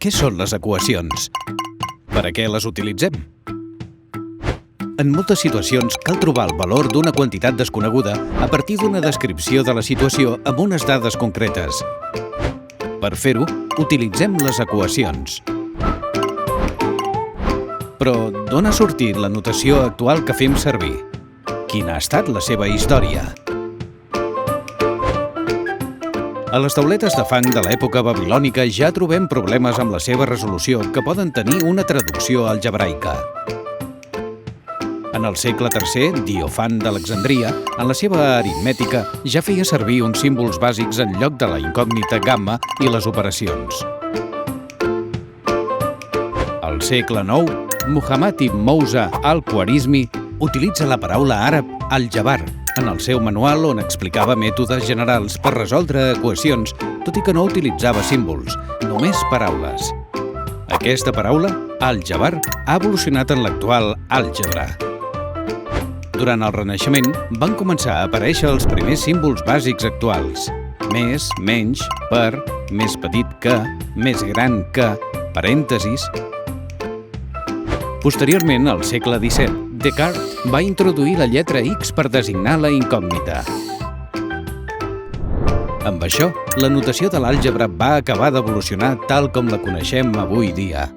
Què són les equacions? Per a què les utilitzem? En moltes situacions cal trobar el valor d'una quantitat desconeguda a partir d'una descripció de la situació amb unes dades concretes. Per fer-ho, utilitzem les equacions. Però d'on ha sortit la notació actual que fem servir? Quina ha estat la seva història? A les tauletes de fang de l'època babilònica ja trobem problemes amb la seva resolució que poden tenir una traducció algebraica. En el segle III, Diofant d'Alexandria, en la seva aritmètica, ja feia servir uns símbols bàsics en lloc de la incògnita gamma i les operacions. Al segle IX, Muhammad ibn Mousa al-Khwarizmi utilitza la paraula àrab al-jabar en el seu manual on explicava mètodes generals per resoldre equacions, tot i que no utilitzava símbols, només paraules. Aquesta paraula, al-jabar, ha evolucionat en l'actual àlgebra. Durant el Renaixement van començar a aparèixer els primers símbols bàsics actuals: més, menys, per, més petit que, més gran que, parèntesis. Posteriorment, al segle XVII, Descartes va introduir la lletra X per designar la incògnita. Amb això, la notació de l'àlgebra va acabar d'evolucionar tal com la coneixem avui dia.